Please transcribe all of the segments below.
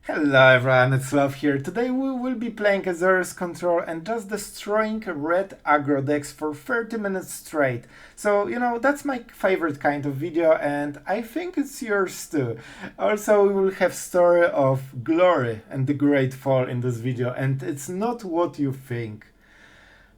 Hello everyone, it's Sloth here. Today we will be playing Azorius control and just destroying red aggro decks for 30 minutes straight. So, that's my favorite kind of video and I think it's yours too. Also, we will have story of glory and the great fall in this video and it's not what you think.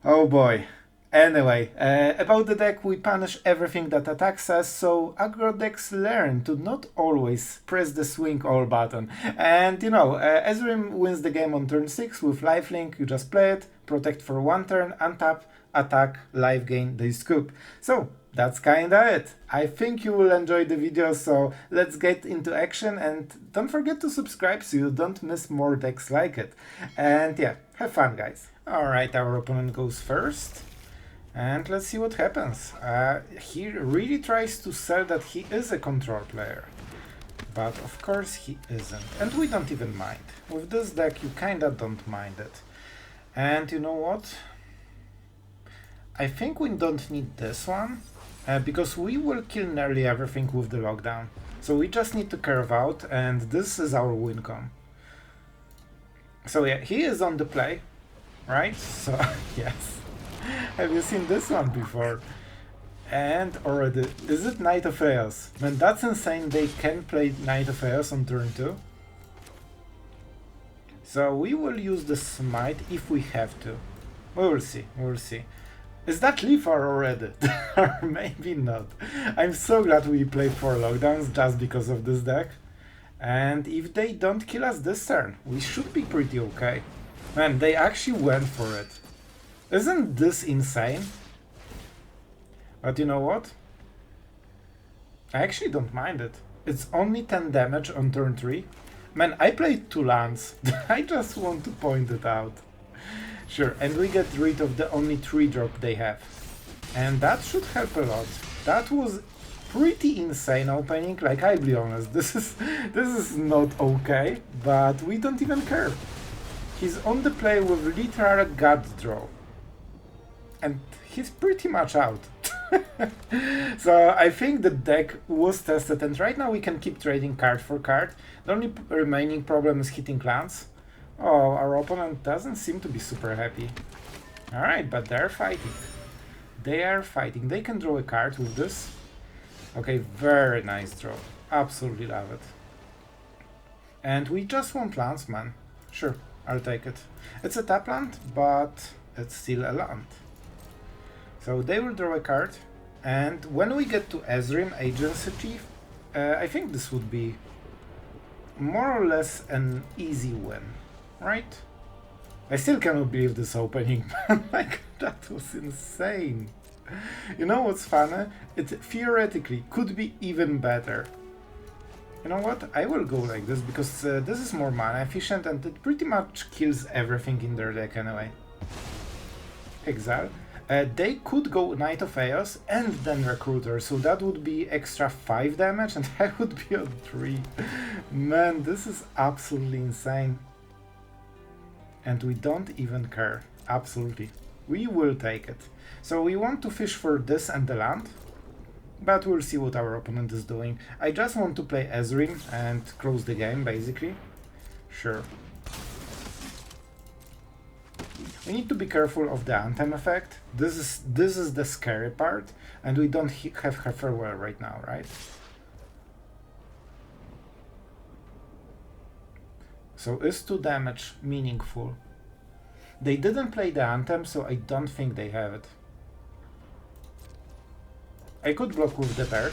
Oh boy. Anyway, about the deck, we punish everything that attacks us, so aggro decks learn to not always press the swing all button. And Ezrim wins the game on turn 6 with lifelink, you just play it, protect for 1 turn, untap, attack, life gain, they scoop. So, that's kinda it. I think you will enjoy the video, so let's get into action and don't forget to subscribe so you don't miss more decks like it. And yeah, have fun guys. Alright, our opponent goes first. And let's see what happens. He really tries to sell that he is a control player. But of course he isn't. And we don't even mind. With this deck you kinda don't mind it. And you know what? I think we don't need this one. Because we will kill nearly everything with the lockdown. So we just need to curve out and this is our wincon. So yeah, he is on the play. Right? So yes. Have you seen this one before? And already, is it Knight of Chaos? Man, that's insane, they can play Knight of Chaos on turn 2. So we will use the Smite if we have to. We will see, we will see. Is that Leafar already? Or maybe not. I'm so glad we played 4 lockdowns just because of this deck. And if they don't kill us this turn, we should be pretty okay. Man, they actually went for it. Isn't this insane? But you know what? I actually don't mind it. It's only 10 damage on turn 3. Man, I played 2 lands. I just want to point it out. Sure, and we get rid of the only 3 drop they have. And that should help a lot. That was pretty insane opening, like I'll be honest. This is not okay, but we don't even care. He's on the play with literal gut draw. And he's pretty much out. So I think the deck was tested and right now we can keep trading card for card. The only remaining problem is hitting lands. Oh, our opponent doesn't seem to be super happy. Alright, but they're fighting. They are fighting. They can draw a card with this. Okay, very nice draw. Absolutely love it. And we just want lands, man. Sure, I'll take it. It's a tap land, but it's still a land. So they will draw a card, and when we get to Ezrim, Agency Chief, I think this would be more or less an easy win, right? I still cannot believe this opening, like, that was insane. You know what's funny? It theoretically could be even better. You know what? I will go like this, because this is more mana efficient and it pretty much kills everything in their deck anyway. Exile. They could go Knight of Chaos and then Recruiter, so that would be extra 5 damage and I would be on 3. Man, this is absolutely insane. And we don't even care. Absolutely. We will take it. So we want to fish for this and the land, but we'll see what our opponent is doing. I just want to play Ezrim and close the game, basically. Sure. We need to be careful of the Anthem effect. This is the scary part, and we don't have her farewell right now, right? So is 2 damage meaningful? They didn't play the Anthem, so I don't think they have it. I could block with the bird,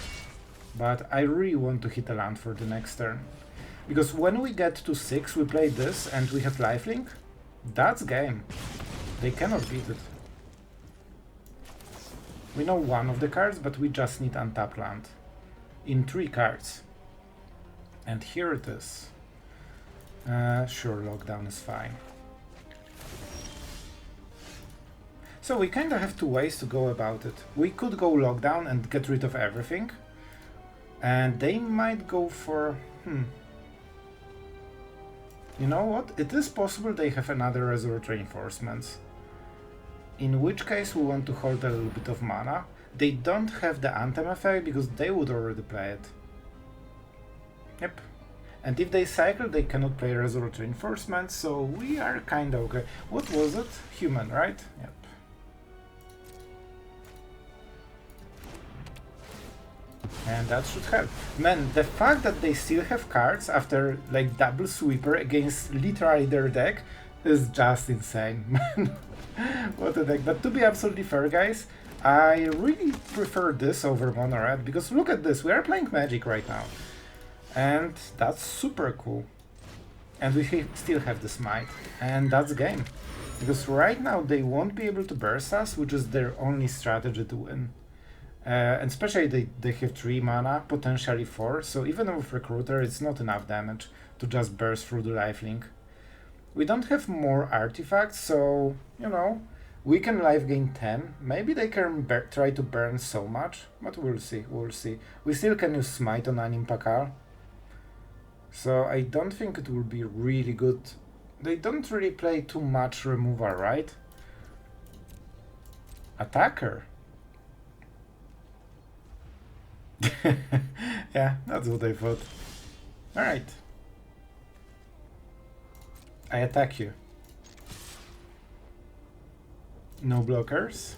but I really want to hit a land for the next turn. Because when we get to 6, we play this and we have lifelink. That's game. They cannot beat it. We know one of the cards, but we just need untap land. In 3 cards. And here it is. Sure, lockdown is fine. So we kinda have 2 ways to go about it. We could go lockdown and get rid of everything. And they might go for... You know what? It is possible they have another Resolute Reinforcements. In which case we want to hold a little bit of mana. They don't have the Anthem effect because they would already play it. Yep. And if they cycle, they cannot play Resolute Reinforcement, so we are kinda okay. What was it? Human, right? Yep. And that should help. Man, the fact that they still have cards after like double sweeper against literally their deck is just insane, man. What a deck. But to be absolutely fair, guys, I really prefer this over Mono Red, because look at this, we are playing Magic right now. And that's super cool. And we still have the Smite, and that's game. Because right now they won't be able to burst us, which is their only strategy to win. And especially they have 3 mana, potentially 4, so even with Recruiter it's not enough damage to just burst through the lifelink. We don't have more artifacts, so, you know, we can life gain 10. Maybe they can try to burn so much, but we'll see, we'll see. We still can use Smite on Animpakal, so I don't think it will be really good. They don't really play too much removal, right? Attacker. Yeah, that's what I thought. Alright. I attack you. No blockers.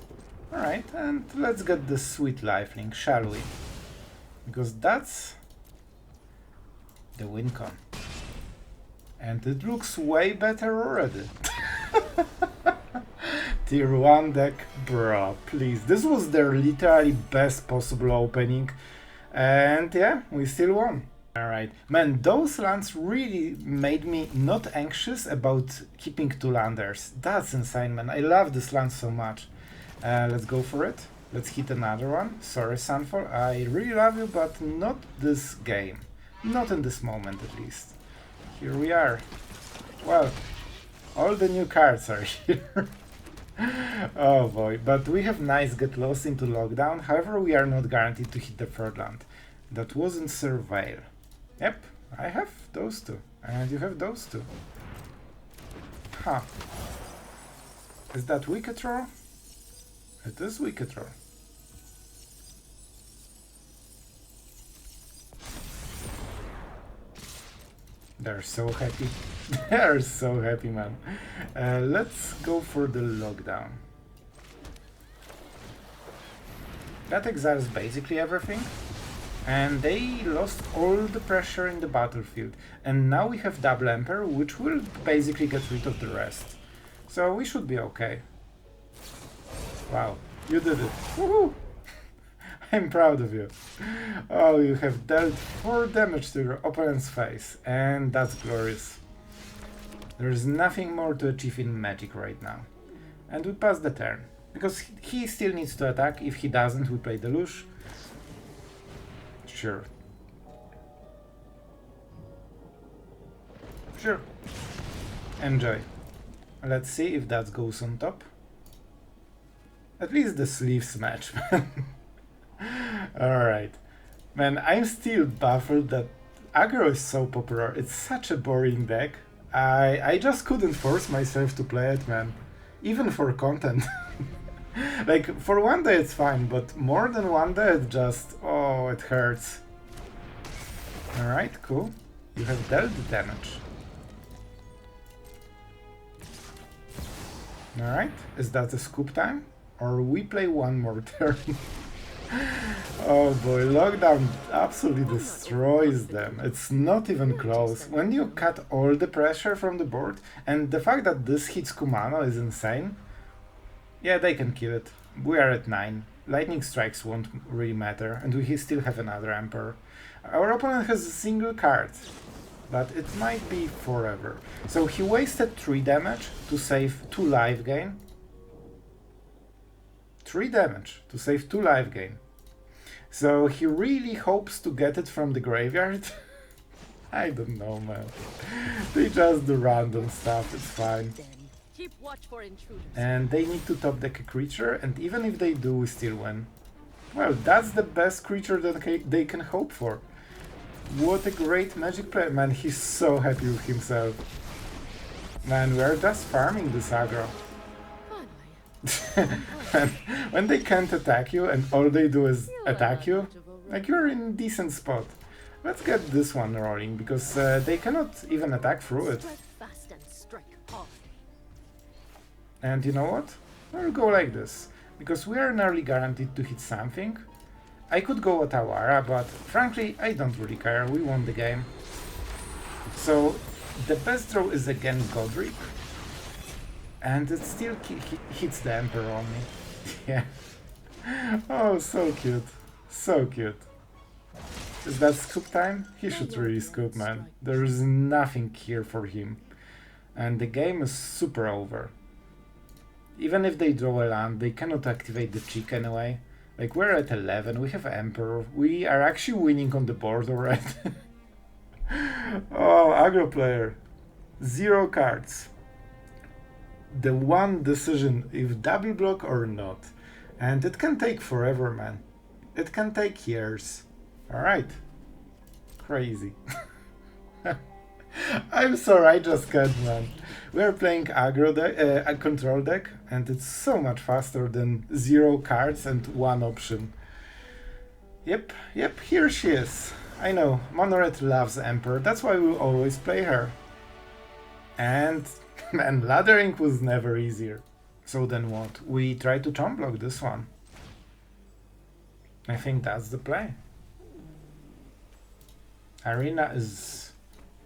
Alright, and let's get the sweet lifelink, shall we? Because that's the wincon. And it looks way better already. Tier 1 deck, bro, please. This was their literally best possible opening. And yeah, we still won. Alright. Man, those lands really made me not anxious about keeping 2 landers. That's insane, man. I love this land so much. Let's go for it. Let's hit another one. Sorry, Sunfall. I really love you, but not this game. Not in this moment, at least. Here we are. Well, all the new cards are here. Oh boy, but we have nice Get Lost into Lockdown, however we are not guaranteed to hit the 3rd land. That wasn't Surveil. Yep, I have those 2, and you have those 2. Huh. Is that Wicked Roar? It is Wicked Roar. They're so happy. They're so happy, man. Let's go for the lockdown. That exiles basically everything. And they lost all the pressure in the battlefield. And now we have double Emperor, which will basically get rid of the rest. So we should be okay. Wow, you did it. Woohoo! I'm proud of you. Oh, you have dealt 4 damage to your opponent's face, and that's glorious. There's nothing more to achieve in Magic right now. And we pass the turn, because he still needs to attack. If he doesn't, we play Deluge. Sure. Sure. Enjoy. Let's see if that goes on top. At least the sleeves match, man. Alright. Man, I'm still baffled that Aggro is so popular. It's such a boring deck. I just couldn't force myself to play it, man. Even for content. Like, for one day it's fine, but more than one day it just... oh, it hurts. Alright, cool. You have dealt the damage. Alright, is that a scoop time? Or we play one more turn? Oh boy, Lockdown absolutely destroys them. It's not even close. When you cut all the pressure from the board, and the fact that this hits Kumano is insane, yeah, they can kill it. We are at 9. Lightning strikes won't really matter, and we still have another Emperor. Our opponent has a single card, but it might be forever. So he wasted 3 damage to save 2 life gain. 3 damage to save 2 life gain. So he really hopes to get it from the graveyard. I don't know, man. They just do random stuff, it's fine. Keep watch for intruders. And they need to top deck a creature, and even if they do, we still win. Well, that's the best creature that they can hope for. What a great Magic player. Man, he's so happy with himself. Man, we are just farming this aggro. And when they can't attack you and all they do is attack you, like, you're in a decent spot. Let's get this one rolling, because they cannot even attack through it. Strike fast and strike hard. And you know what? We'll go like this, because we are nearly guaranteed to hit something. I could go Otawara, but frankly, I don't really care. We won the game. So the best draw is again Godric. And it still hits the Emperor on me. Yeah. Oh, so cute. So cute. Is that scoop time? He should really scoop, man. There is nothing here for him. And the game is super over. Even if they draw a land, they cannot activate the cheek anyway. Like, we're at 11, we have Emperor. We are actually winning on the board already. Oh, aggro player. 0 cards. The one decision if double block or not. And it can take forever, man. It can take years. Alright. Crazy. I'm sorry, I just can't, man. We are playing aggro deck, a control deck, and it's so much faster than 0 cards and 1 option. Yep, here she is. I know, Monored loves Emperor, that's why we always play her. And, man, laddering was never easier. So then what? We try to chomp block this one. I think that's the play. Arena is...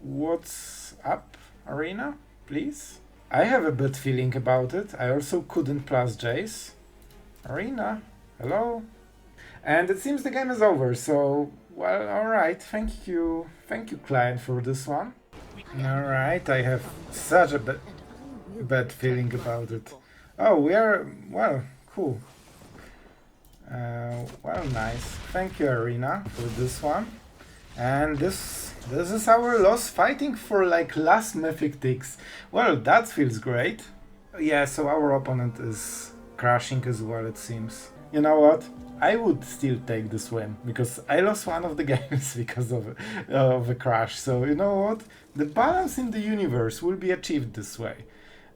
What's up, Arena? Please? I have a bad feeling about it. I also couldn't plus Jace. Arena, hello? And it seems the game is over, so... Well, alright, thank you, client, for this one. Alright, I have such a bad feeling about it. Oh, we are... well, cool. Well, nice. Thank you, Arena, for this one. And this is our loss fighting for like last mythic ticks. Well, that feels great. Yeah, so our opponent is crashing as well, it seems. You know what? I would still take this win, because I lost one of the games because of a crash. So you know what? The balance in the universe will be achieved this way.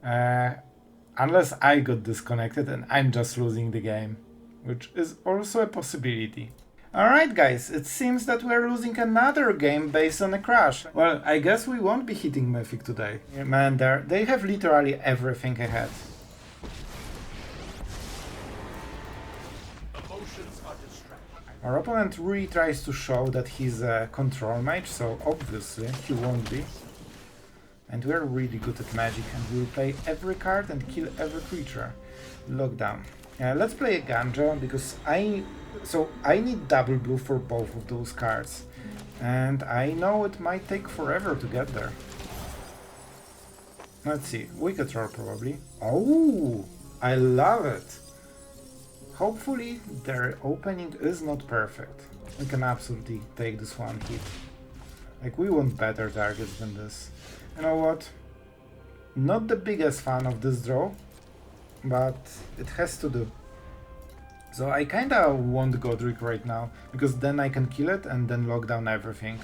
Unless I got disconnected and I'm just losing the game, which is also a possibility. Alright guys, it seems that we're losing another game based on a crash. Well, I guess we won't be hitting Mythic today. Man, they have literally everything ahead. Our opponent really tries to show that he's a control mage, so obviously he won't be. And we're really good at magic, and we'll play every card and kill every creature. Lockdown. Let's play Eiganjo, because I need double blue for both of those cards. And I know it might take forever to get there. Let's see, Wicked Roar probably. Oh, I love it! Hopefully their opening is not perfect. We can absolutely take this one hit. Like, we want better targets than this. You know what? Not the biggest fan of this draw, but it has to do. So I kinda want Godric right now, because then I can kill it and then lock down everything.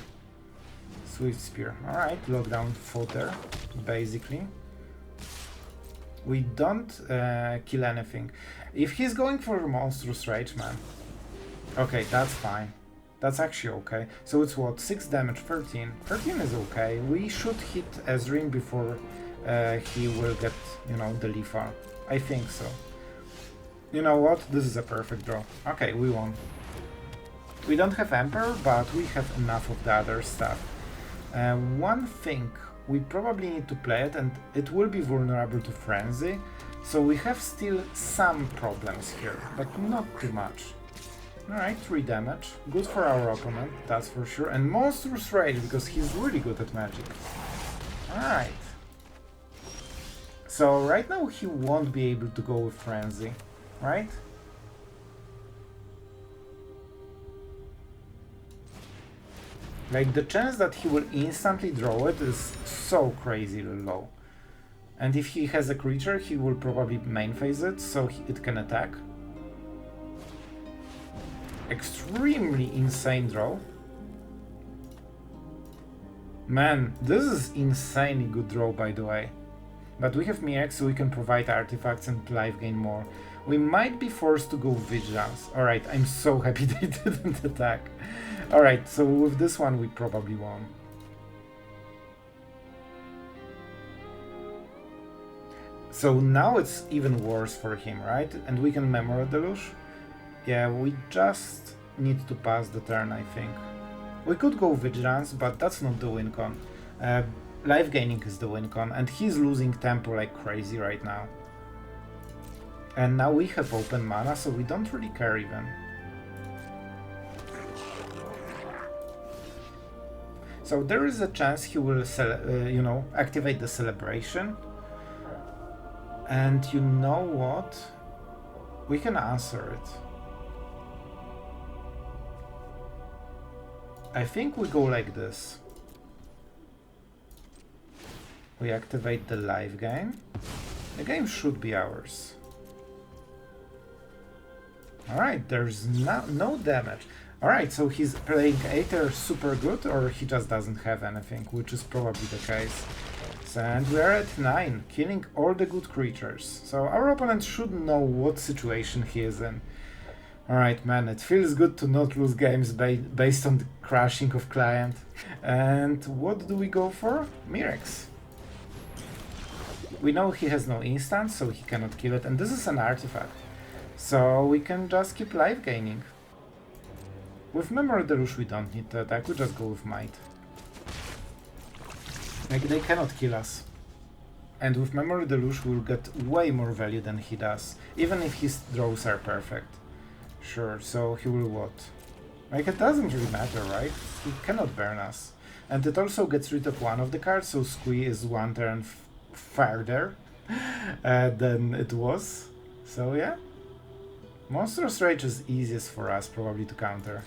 Swift Spear. Alright, lock down fodder, basically. We don't kill anything. If he's going for Monstrous Rage, man. Okay, that's fine. That's actually okay. So it's what? 6 damage, 13. 13 is okay. We should hit Ezrim before he will get, you know, the lethal. I think so. You know what? This is a perfect draw. Okay, we won. We don't have Emperor, but we have enough of the other stuff. One thing, we probably need to play it, and it will be vulnerable to Frenzy, so we have still some problems here, but not too much. Alright, 3 damage. Good for our opponent, that's for sure. And Monstrous Rage, because he's really good at magic. Alright. So right now he won't be able to go with Frenzy, right? Like, the chance that he will instantly draw it is so crazy low. And if he has a creature, he will probably main phase it, so it can attack. Extremely insane draw. Man, this is insanely good draw, by the way. But we have Mirrex, so we can provide artifacts and life gain more. We might be forced to go Vigilance. Alright, I'm so happy they didn't attack. Alright, so with this one we probably won. So now it's even worse for him, right? And we can Memory Deluge. Yeah, we just need to pass the turn, I think. We could go Vigilance, but that's not the wincon. Life gaining is the wincon, and he's losing tempo like crazy right now. And now we have open mana, so we don't really care even. So there is a chance he will, you know, activate the celebration. And you know what? We can answer it. I think we go like this. We activate the life gain. The game should be ours. Alright, there's no damage. Alright, so he's playing Aether super good, or he just doesn't have anything, which is probably the case. And we are at 9, killing all the good creatures. So our opponent should know what situation he is in. Alright, man, it feels good to not lose games based on the crashing of client. And what do we go for? Mirrex. We know he has no instant, so he cannot kill it, and this is an artifact. So we can just keep life gaining. With Memory Deluge we don't need to attack, we just go with Might. Like, they cannot kill us. And with Memory Deluge we'll get way more value than he does, even if his draws are perfect. Sure, so he will what? Like, it doesn't really matter, right? He cannot burn us. And it also gets rid of one of the cards, so Squee is one turn farther than it was. So yeah. Monstrous Rage is easiest for us probably to counter.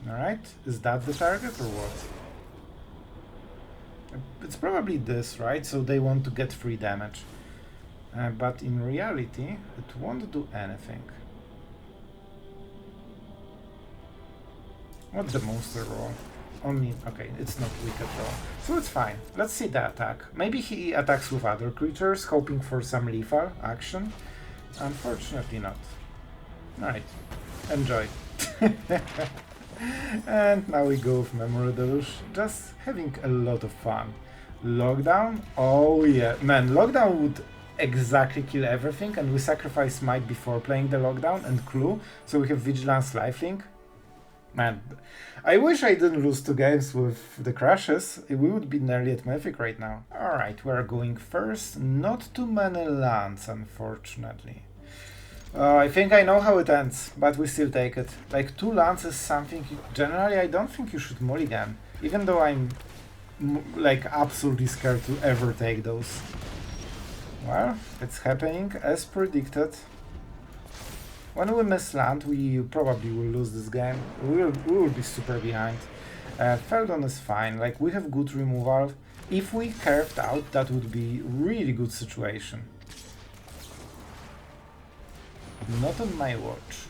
Alright, is that the target or what? It's probably this, right? So they want to get free damage. But in reality, it won't do anything. What's the monster roll? Only, okay, it's not wicked roll. So it's fine. Let's see the attack. Maybe he attacks with other creatures, hoping for some lethal action. Unfortunately not. Alright, enjoy. And now we go with Memory Deluge, just having a lot of fun. Lockdown? Oh yeah, man, Lockdown would exactly kill everything, and we sacrifice Smite before playing the Lockdown and Clue, so we have Vigilance Lifelink. Man, I wish I didn't lose 2 games with the crashes, we would be nearly at Mythic right now. Alright, we're going first, not too many lands unfortunately. I think I know how it ends, but we still take it. Like, 2 lands is something generally I don't think you should mulligan, even though I'm like absolutely scared to ever take those. Well, it's happening as predicted. When we miss land, we probably will lose this game. We will be super behind. Feldon is fine, like, we have good removal. If we carved out, that would be really good situation. Not on my watch.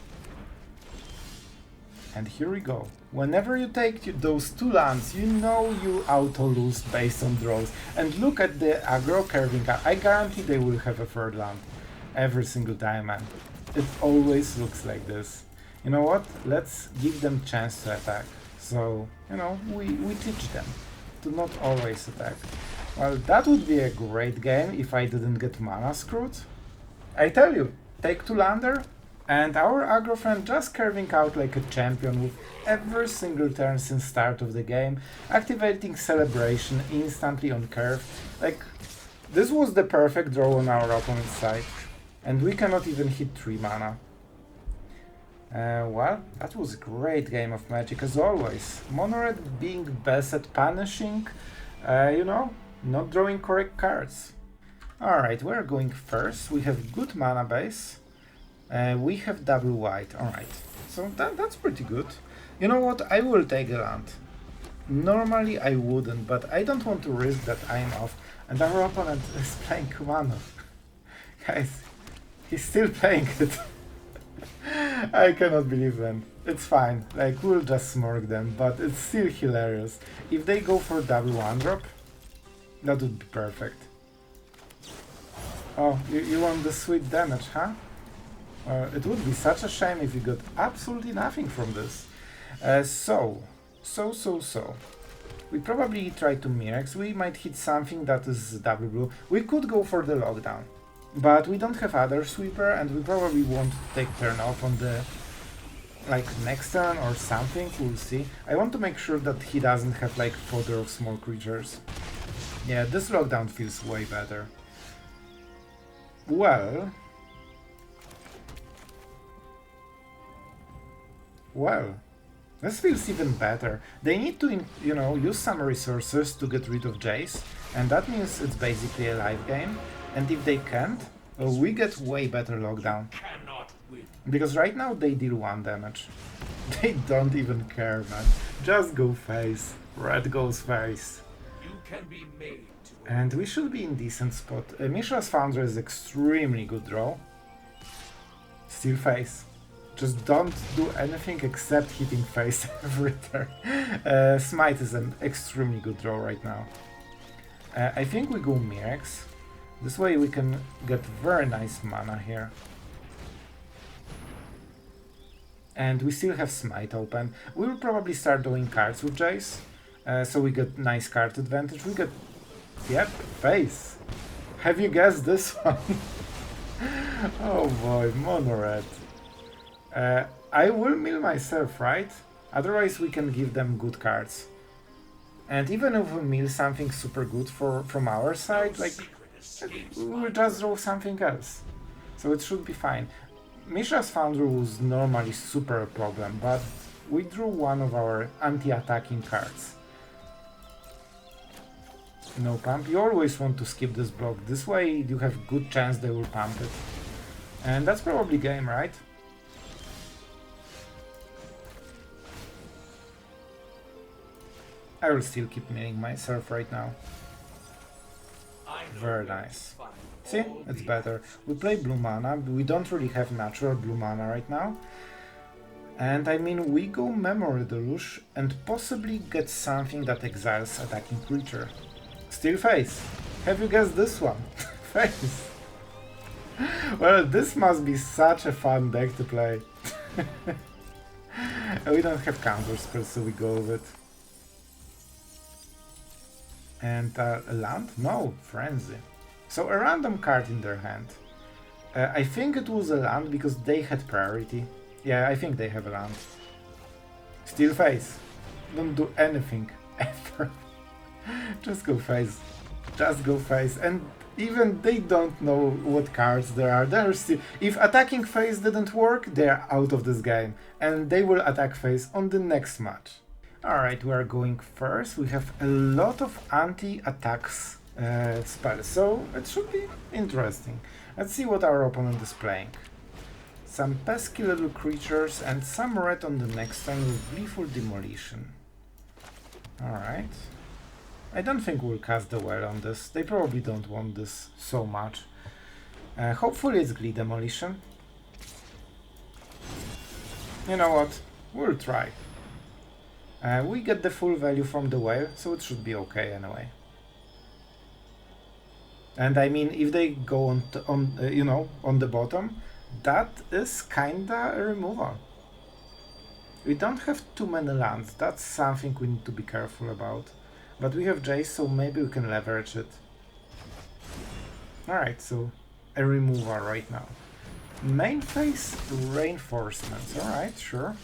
And here we go. Whenever you take those 2 lands, you know you auto-lose based on draws. And look at the aggro curving up. I guarantee they will have a 3rd land. Every single time, man. It always looks like this. You know what? Let's give them chance to attack. So, you know, we teach them to not always attack. Well, that would be a great game if I didn't get mana screwed. I tell you. Take 2 lander, and our aggro friend just curving out like a champion with every single turn since start of the game, activating Celebration instantly on curve. Like, this was the perfect draw on our opponent's side, and we cannot even hit 3 mana. Well, that was a great game of Magic as always. Monored being best at punishing, you know, not drawing correct cards. Alright, we're going first. We have good mana base. We have double white. Alright, so that's pretty good. You know what? I will take a land. Normally I wouldn't, but I don't want to risk that I'm off. And our opponent is playing Kumano. Guys, he's still playing it. I cannot believe them. It's fine. Like, we'll just smorg them, but it's still hilarious. If they go for double 1-drop, that would be perfect. Oh, you want the sweet damage, huh? It would be such a shame if you got absolutely nothing from this. So. We probably try to Mirrex. We might hit something that is double blue. We could go for the lockdown, but we don't have other sweeper, and we probably won't take turn off on the next turn or something. We'll see. I want to make sure that he doesn't have like fodder of small creatures. Yeah, this lockdown feels way better. Well, this feels even better. They need to, use some resources to get rid of Jace, and that means it's basically a live game. And if they can't, we get way better lockdown. Because right now they deal 1 damage. They don't even care, man. Just go face. Red goes face. And we should be in decent spot. Mishra's Foundry is extremely good draw. Still face. Just don't do anything except hitting face every turn. Smite is an extremely good draw right now. I think we go Mirrex. This way we can get very nice mana here. And we still have Smite open. We will probably start doing cards with Jace. So we get nice card advantage. We get... Yep, face. Have you guessed this one? Oh boy, mono red. I will mill myself, right? Otherwise we can give them good cards. And even if we mill something super good from our side, we will just draw something else. So it should be fine. Mishra's Foundry was normally super a problem, but we drew one of our anti-attacking cards. No pump. You always want to skip this block. This way you have good chance they will pump it. And that's probably game, right? I will still keep milling myself right now. Very nice. See? It's better. We play blue mana. We don't really have natural blue mana right now. And I mean, we go Memory Deluge and possibly get something that exiles attacking creature. Still face. Have you guessed this one? Face. Well, this must be such a fun deck to play. We don't have counter spells, so we go with it. And a land? No, Frenzy. So a random card in their hand. I think it was a land because they had priority. Yeah, I think they have a land. Still face. Don't do anything ever. Just go face. Just go face. And even they don't know what cards there are. They're still... If attacking face didn't work, they're out of this game. And they will attack face on the next match. Alright, we are going first. We have a lot of anti-attacks spells, so it should be interesting. Let's see what our opponent is playing. Some pesky little creatures and some red on the next turn with Gleeful Demolition. Alright. I don't think we'll cast the well on this. They probably don't want this so much. Hopefully it's Glee Demolition. You know what? We'll try. We get the full value from the whale, so it should be okay anyway. And I mean, if they go on the bottom, that is kinda a removal. We don't have too many lands. That's something we need to be careful about. But we have Jace, so maybe we can leverage it. Alright, so a removal right now. Main phase reinforcements. Alright, sure.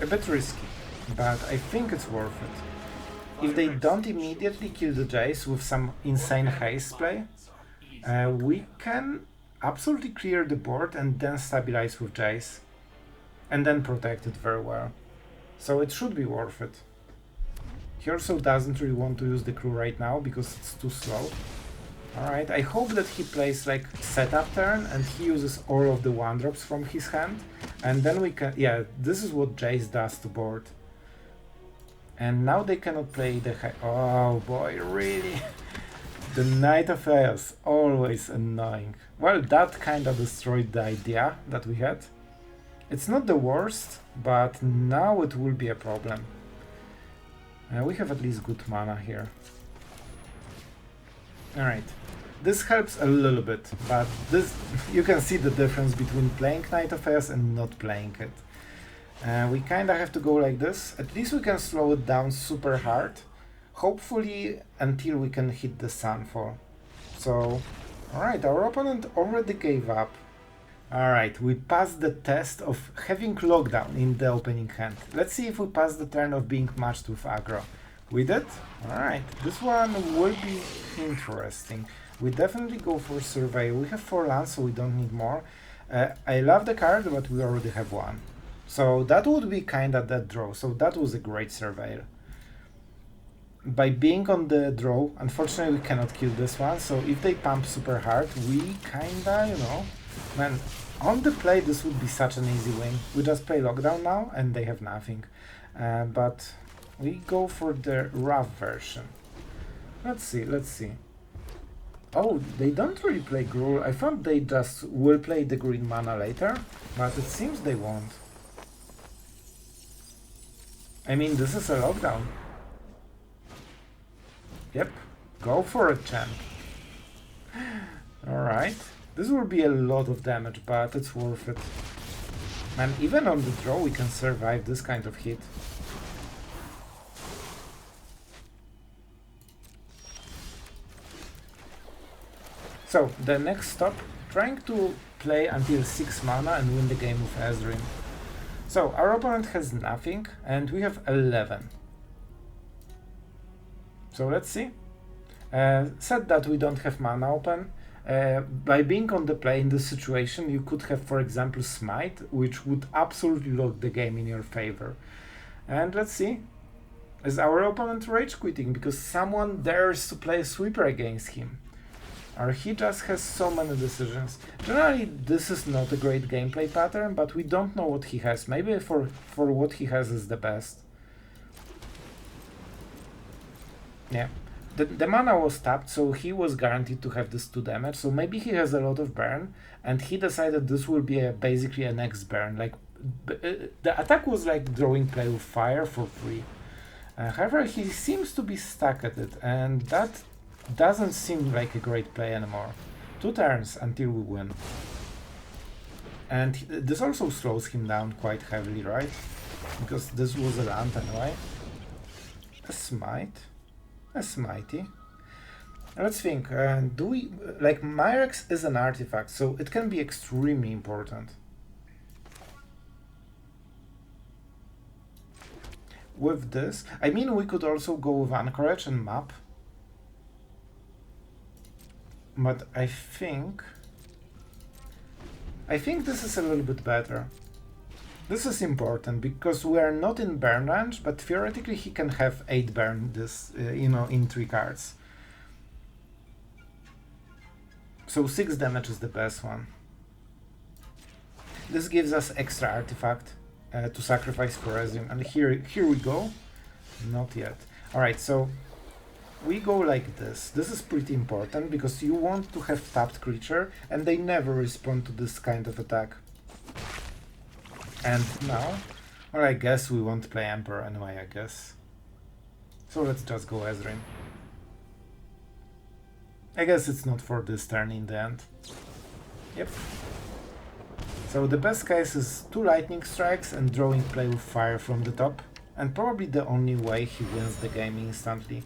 A bit risky, but I think it's worth it. If they don't immediately kill the Jace with some insane haste play, we can absolutely clear the board and then stabilize with Jace. And then protect it very well. So it should be worth it. He also doesn't really want to use the crew right now because it's too slow. Alright, I hope that he plays like setup turn and he uses all of the 1-drops from his hand. And then we can... Yeah, this is what Jace does to board. And now they cannot play the... Oh boy, really? The Knight of Chaos, always annoying. Well, that kinda destroyed the idea that we had. It's not the worst, but now it will be a problem. We have at least good mana here. Alright. This helps a little bit, but this you can see the difference between playing Knight of Chaos and not playing it. We kinda have to go like this. At least we can slow it down super hard. Hopefully until we can hit the Sunfall. So, alright, our opponent already gave up. Alright, we passed the test of having lockdown in the opening hand. Let's see if we pass the turn of being matched with aggro. We did? Alright, this one will be interesting. We definitely go for survey. We have 4 lands, so we don't need more. I love the card, but we already have 1. So that would be kinda dead draw, so that was a great surveil. By being on the draw, unfortunately we cannot kill this one, so if they pump super hard, we kinda, you know, man, on the play this would be such an easy win. We just play lockdown now, and they have nothing. But we go for the rough version. Let's see, let's see. Oh, they don't really play Gruul. I thought they just will play the green mana later, but it seems they won't. I mean, this is a lockdown. Yep, go for it, champ. Alright, this will be a lot of damage, but it's worth it. Man, even on the draw we can survive this kind of hit. So, the next stop, trying to play until 6 mana and win the game with Ezrim. So, our opponent has nothing, and we have 11. So, let's see. Said that we don't have mana open. By being on the play in this situation, you could have, for example, Smite, which would absolutely lock the game in your favor. And let's see. Is our opponent rage quitting because someone dares to play a sweeper against him? Or he just has so many decisions. Generally, this is not a great gameplay pattern, but we don't know what he has. Maybe for what he has is the best. Yeah. The mana was tapped, so he was guaranteed to have this 2 damage. So maybe he has a lot of burn, and he decided this will be basically a next burn. Like the attack was like drawing play with fire for free. However, he seems to be stuck at it, and that doesn't seem like a great play anymore. 2 turns until we win. And this also slows him down quite heavily, right? Because this was a land anyway. A Smite. A Smitey. Let's think, do we... like, Mirrex is an artifact, so it can be extremely important. With this, I mean, we could also go with Anchorage and map. But I think this is a little bit better. This is important because we are not in burn range, but theoretically he can have 8 burn this, you know, in 3 cards. So 6 damage is the best one. This gives us extra artifact to sacrifice for Ezrim, and here we go. Not yet. Alright, so we go like this. This is pretty important because you want to have tapped creature, and they never respond to this kind of attack. And now, well, I guess we won't play Emperor anyway, I guess. So let's just go Ezrim. I guess it's not for this turn in the end. Yep. So the best case is 2 lightning strikes and drawing play with fire from the top. And probably the only way he wins the game instantly.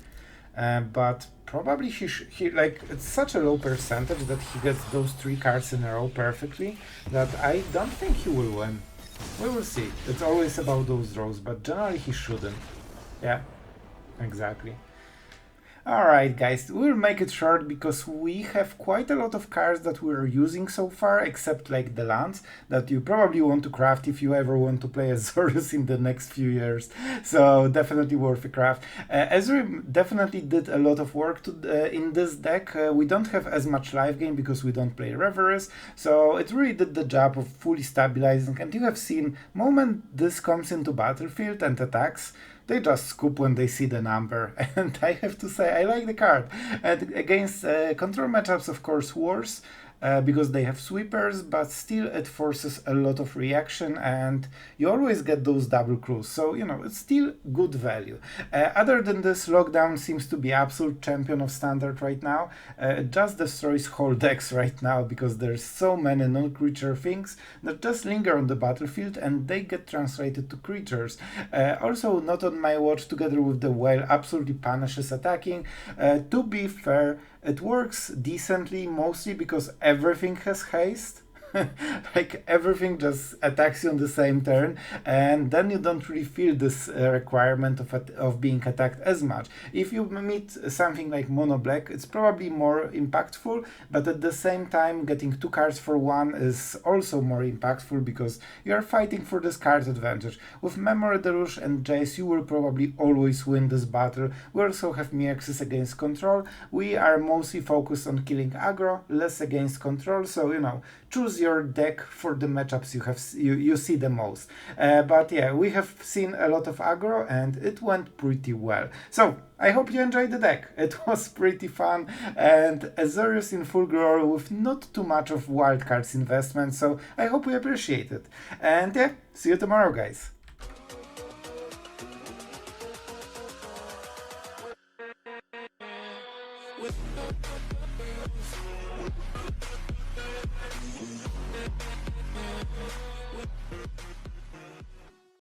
But probably he like, it's such a low percentage that he gets those 3 cards in a row perfectly that I don't think he will win. We will see. It's always about those draws, but generally he shouldn't. Yeah, exactly. Alright guys, we'll make it short because we have quite a lot of cards that we're using so far, except like the lands that you probably want to craft if you ever want to play Azorius in the next few years. So definitely worth a craft. Ezrim definitely did a lot of work in this deck. We don't have as much live game because we don't play Reveries, so it really did the job of fully stabilizing, and you have seen, moment this comes into battlefield and attacks, they just scoop when they see the number, and I have to say I like the card. And against control matchups, of course, worse. because they have sweepers, but still it forces a lot of reaction and you always get those double crews, so you know, it's still good value. Other than this, Lockdown seems to be absolute champion of standard right now. It just destroys whole decks right now because there's so many non-creature things that just linger on the battlefield and they get translated to creatures. Also, Not on My Watch together with the Whale absolutely punishes attacking. To be fair, it works decently, mostly because everything has haste. Like everything just attacks you on the same turn, and then you don't really feel this requirement of being attacked as much. If you meet something like mono black, it's probably more impactful, but at the same time getting 2 cards for 1 is also more impactful because you are fighting for this card advantage. With Memory Deluge and Jace you will probably always win this battle. We also have Mirrexes against control. We are mostly focused on killing aggro, less against control, so you know, choose your deck for the matchups you see the most. But yeah, we have seen a lot of aggro and it went pretty well. So I hope you enjoyed the deck. It was pretty fun, and Azorius in full glory with not too much of wildcards investment, so I hope you appreciate it. And yeah, see you tomorrow, guys.